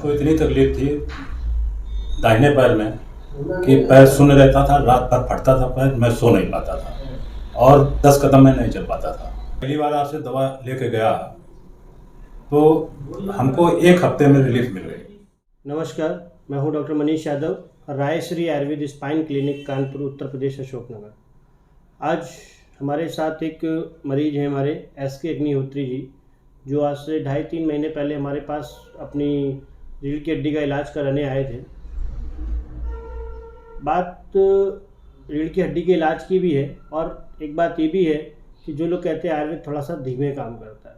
मुझको इतनी तकलीफ थी दाहिने पैर में कि पैर शून्य रहता था, रात भर फटता था पैर, मैं सो नहीं पाता था और 10 कदम में नहीं चल पाता था। पहली बार आपसे दवा लेके गया तो हमको 1 हफ्ते में रिलीफ मिल गई। नमस्कार, मैं हूं doctor Manish Yadav, Raishri Ayurveda spine clinic, Kanpur, Uttar Pradesh, Ashoknagar. आज हमारे साथ एक मरीज हैं हमारे SK अग्निहोत्री जी, जो आज से 2.5-3 महीने पहले हमारे पास अपनी रीढ़ की हड्डी का इलाज कराने आए थे। बात रीढ़ की हड्डी के इलाज की भी है और एक बात ये भी है कि जो लोग कहते हैं आयुर्वेद थोड़ा सा धीमे काम करता है।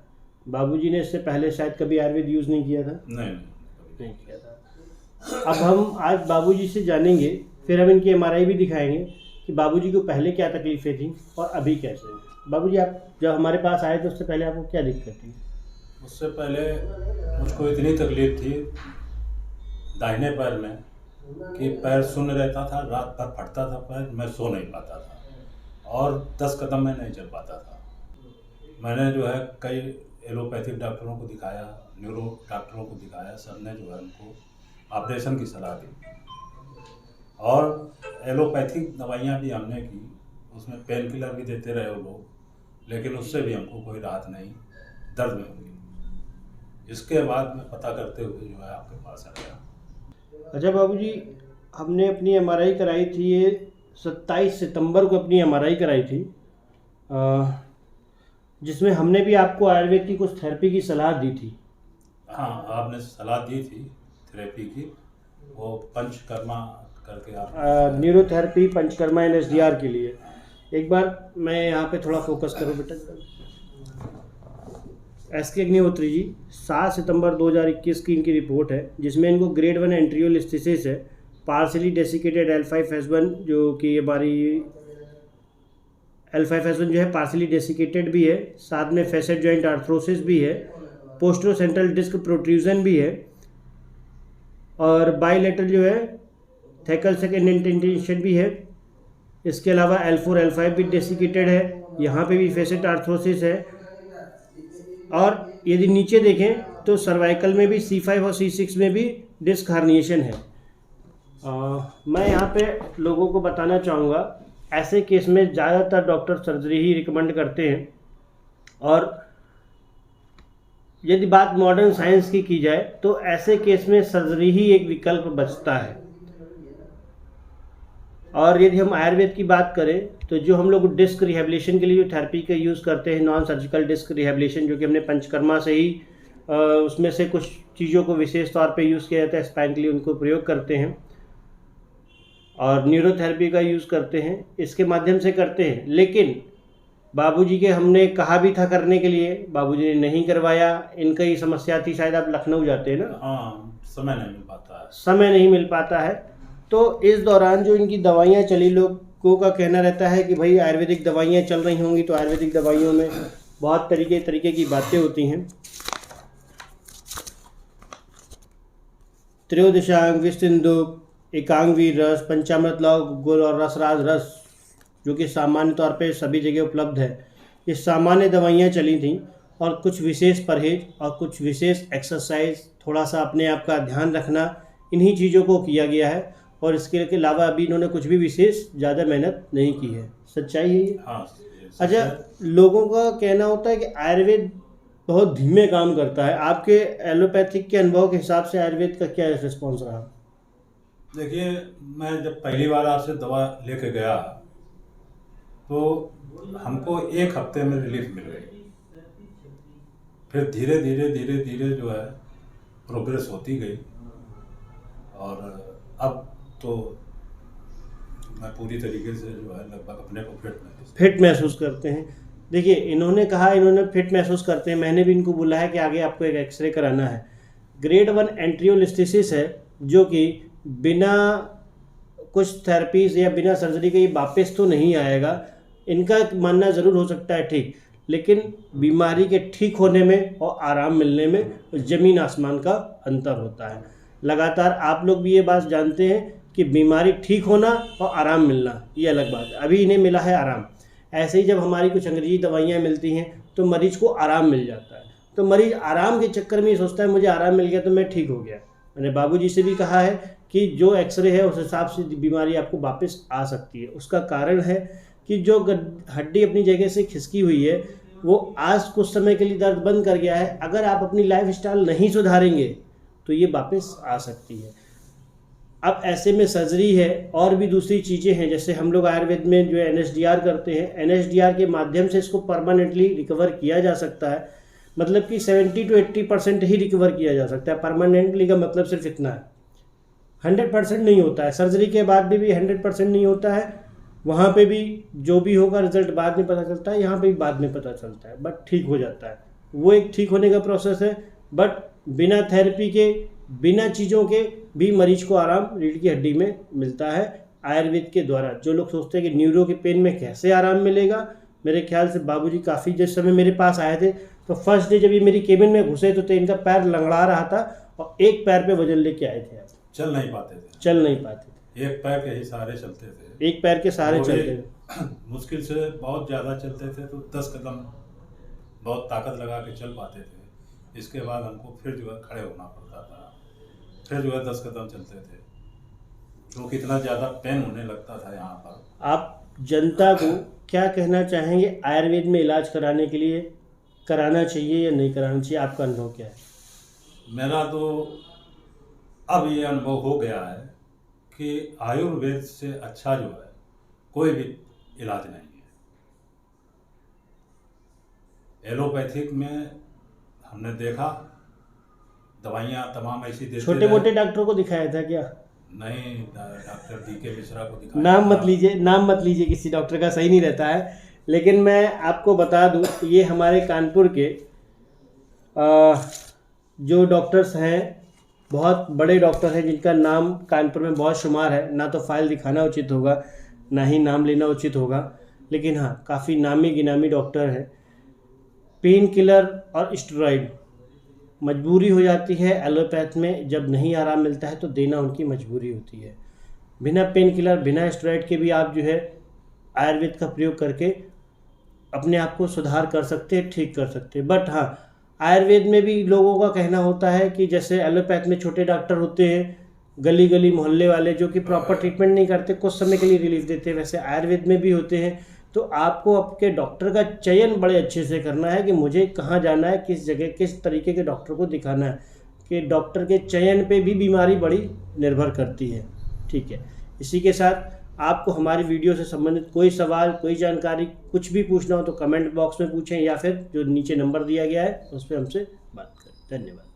बाबूजी ने इससे पहले शायद कभी आयुर्वेद यूज़ नहीं किया था? नहीं किया था। अब हम आज बाबूजी से जानेंगे, फिर हम इनकी MRI भी दिखाएंगे कि बाबूजी को पहले क्या तकलीफ़ें थी और अभी कैसे हैं। बाबूजी, आप जब हमारे पास आए तो उससे पहले आपको क्या दिक्कत थी? उससे पहले मुझको इतनी तकलीफ थी दाहिने पैर में कि पैर शून्य रहता था, रात भर फटता था पैर, मैं सो नहीं पाता था और 10 कदम में नहीं चल पाता था। मैंने जो है कई एलोपैथिक डॉक्टरों को दिखाया, न्यूरो डॉक्टरों को दिखाया, सबने जो है हमको ऑपरेशन की सलाह दी और एलोपैथिक दवाइयाँ भी हमने की, उसमें पेन किलर भी देते रहे वो लोग, लेकिन उससे भी हमको कोई राहत नहीं, दर्द में हुई। इसके बाद में पता करते हुए जो है आपके पास आ गया। अच्छा बाबूजी, हमने अपनी MRI कराई थी, ये 27 सितंबर को अपनी MRI कराई थी, जिसमें हमने भी आपको आयुर्वेद की कुछ थेरेपी की सलाह दी थी। हाँ, आपने सलाह दी थी थेरेपी की, वो पंचकर्मा करके आप न्यूरोथेरेपी, पंचकर्मा NSDR के लिए। एक बार मैं यहाँ पे थोड़ा फोकस करूँ बेटा। SK अग्निहोत्री जी, 7 सितंबर 2021 की इनकी रिपोर्ट है, जिसमें इनको ग्रेड 1 एंट्रियोलिस्थेसिस है, पार्शियली डेसिकेटेड L5S1, जो कि हमारी L5S1 जो है पार्शियली डेसिकेटेड भी है, साथ में फेसेट जॉइंट आर्थरोसिस भी है, पोस्टरोसेंट्रल डिस्क प्रोट्रूजन भी है और बाइलेटरल जो है थेकल सेकंड इंडेंटेशन भी है। इसके अलावा L4 L5 भी डेसिकेटेड है, यहाँ पे भी फेसेट आर्थरोसिस है और यदि नीचे देखें तो सर्वाइकल में भी C5 और C6 में भी डिस्क हार्निएशन है। मैं यहाँ पे लोगों को बताना चाहूँगा, ऐसे केस में ज़्यादातर डॉक्टर सर्जरी ही रिकमेंड करते हैं और यदि बात मॉडर्न साइंस की जाए तो ऐसे केस में सर्जरी ही एक विकल्प बचता है। और यदि हम आयुर्वेद की बात करें तो जो हम लोग डिस्क रिहेबिलिटेशन के लिए जो थेरेपी का यूज़ करते हैं, नॉन सर्जिकल डिस्क रिहेबिलिटेशन, जो कि हमने पंचकर्मा से ही उसमें से कुछ चीज़ों को विशेष तौर पे यूज़ किया जाता है स्पाइन के लिए, उनको प्रयोग करते हैं और न्यूरोथेरेपी का यूज़ करते हैं, इसके माध्यम से करते हैं। लेकिन बाबूजी के हमने कहा भी था करने के लिए, बाबूजी ने नहीं करवाया। इनका ही समस्या थी, शायद आप लखनऊ जाते हैं ना? हाँ, समय नहीं मिल पाता है। समय नहीं मिल पाता है। तो इस दौरान जो इनकी दवाइयाँ चली, लोगों का कहना रहता है कि भाई आयुर्वेदिक दवाइयाँ चल रही होंगी, तो आयुर्वेदिक दवाइयों में बहुत तरीके की बातें होती हैं। त्रयोदशांग, विष्णुदुक, एकांगवी रस, पंचामृत लौंग, गुल और रसराज रस, जो कि सामान्य तौर पे सभी जगह उपलब्ध है। ये सामान्य दवाइयाँ चली थीं और कुछ विशेष परहेज और कुछ विशेष एक्सरसाइज, थोड़ा सा अपने आप का ध्यान रखना, इन्हीं चीज़ों को किया गया है और इसके अलावा अभी इन्होंने कुछ भी विशेष ज़्यादा मेहनत नहीं की है। सच्चाई है ये? हाँ। अच्छा, लोगों का कहना होता है कि आयुर्वेद बहुत धीमे काम करता है। आपके एलोपैथिक के अनुभव के हिसाब से आयुर्वेद का क्या रिस्पॉन्स रहा? देखिए, मैं जब पहली बार आपसे दवा लेके गया तो हमको 1 हफ्ते में रिलीफ मिल गई। फिर धीरे धीरे जो है प्रोग्रेस होती गई और अब तो मैं पूरी तरीके से जो है लगभग अपने को फिट महसूस करते हैं। देखिए, इन्होंने कहा इन्होंने फिट महसूस करते हैं, मैंने भी इनको बोला है कि आगे आपको एक एक्सरे कराना है। ग्रेड 1 एंट्रियोलिस्थेसिस है, जो कि बिना कुछ थेरेपीज़ या बिना सर्जरी के ये वापस तो नहीं आएगा। इनका मानना ज़रूर हो सकता है ठीक, लेकिन बीमारी के ठीक होने में और आराम मिलने में ज़मीन आसमान का अंतर होता है। लगातार आप लोग भी ये बात जानते हैं कि बीमारी ठीक होना और आराम मिलना ये अलग बात है। अभी इन्हें मिला है आराम। ऐसे ही जब हमारी कुछ अंग्रेजी दवाइयाँ मिलती हैं तो मरीज़ को आराम मिल जाता है, तो मरीज़ आराम के चक्कर में ये सोचता है मुझे आराम मिल गया तो मैं ठीक हो गया। मैंने बाबूजी से भी कहा है कि जो एक्सरे है उस हिसाब से बीमारी आपको वापस आ सकती है। उसका कारण है कि जो हड्डी अपनी जगह से खिसकी हुई है वो आज कुछ समय के लिए दर्द बंद कर गया है, अगर आप अपनी लाइफ स्टाइल नहीं सुधारेंगे तो ये वापस आ सकती है। अब ऐसे में सर्जरी है और भी दूसरी चीज़ें हैं, जैसे हम लोग आयुर्वेद में जो NSDR करते हैं, NSDR के माध्यम से इसको परमानेंटली रिकवर किया जा सकता है। मतलब कि 70 to 80% ही रिकवर किया जा सकता है। परमानेंटली का मतलब सिर्फ इतना है, 100% नहीं होता है। सर्जरी के बाद भी 100% नहीं होता है। वहाँ पे भी जो भी होगा रिजल्ट बाद में पता चलता है, यहाँ पे भी बाद में पता चलता है, बट ठीक हो जाता है। वो एक ठीक होने का प्रोसेस है, बट बिना थेरेपी के, बिना चीज़ों के भी मरीज को आराम रीढ़ की हड्डी में मिलता है आयुर्वेद के द्वारा। जो लोग सोचते हैं कि न्यूरो के पेन में कैसे आराम मिलेगा, मेरे ख्याल से बाबूजी काफ़ी जिस समय मेरे पास आए थे तो फर्स्ट डे जब ये मेरी केबिन में घुसे तो इनका पैर लंगड़ा रहा था और एक पैर पे वजन लेके आए थे। चल नहीं पाते थे, एक पैर के ही सहारे चलते थे, एक पैर के सहारे चलते थे। मुश्किल से बहुत ज़्यादा चलते थे तो 10 कदम बहुत ताकत लगा के चल पाते थे। इसके बाद हमको फिर जो है खड़े होना पड़ता था, फिर जो है 10 कदम चलते थे, क्योंकि इतना ज़्यादा पेन होने लगता था यहाँ पर। आप जनता को क्या कहना चाहेंगे आयुर्वेद में इलाज कराने के लिए, कराना चाहिए या नहीं कराना चाहिए, आपका अनुभव क्या है? मेरा तो अब ये अनुभव हो गया है कि आयुर्वेद से अच्छा जो है कोई भी इलाज नहीं है। एलोपैथिक में हमने देखा दवाइयाँ तमाम ऐसी देते छोटे मोटे डॉक्टर को दिखाया था क्या? नहीं, डॉक्टर DK मिश्रा को दिखाया। नाम मत लीजिए किसी डॉक्टर का, सही नहीं रहता है। लेकिन मैं आपको बता दूं, ये हमारे कानपुर के जो डॉक्टर्स हैं, बहुत बड़े डॉक्टर हैं जिनका नाम कानपुर में बहुत शुमार है। ना तो फाइल दिखाना उचित होगा, ना ही नाम लेना उचित होगा, लेकिन हाँ काफ़ी नामी गिनामी डॉक्टर हैं। पेन किलर और स्टेरॉइड मजबूरी हो जाती है एलोपैथ में, जब नहीं आराम मिलता है तो देना उनकी मजबूरी होती है। बिना पेन किलर, बिना स्टेरॉइड के भी आप जो है आयुर्वेद का प्रयोग करके अपने आप को सुधार कर सकते हैं, ठीक कर सकते हैं। बट हाँ, आयुर्वेद में भी लोगों का कहना होता है कि जैसे एलोपैथ में छोटे डॉक्टर होते हैं, गली गली मोहल्ले वाले, जो कि प्रॉपर ट्रीटमेंट नहीं करते, कुछ समय के लिए रिलीफ देते हैं, वैसे आयुर्वेद में भी होते हैं। तो आपको आपके डॉक्टर का चयन बड़े अच्छे से करना है कि मुझे कहाँ जाना है, किस जगह, किस तरीके के डॉक्टर को दिखाना है, कि डॉक्टर के चयन पे भी बीमारी बड़ी निर्भर करती है। ठीक है, इसी के साथ आपको हमारी वीडियो से संबंधित कोई सवाल, कोई जानकारी, कुछ भी पूछना हो तो कमेंट बॉक्स में पूछें, या फिर जो नीचे नंबर दिया गया है उस पर हमसे बात करें। धन्यवाद।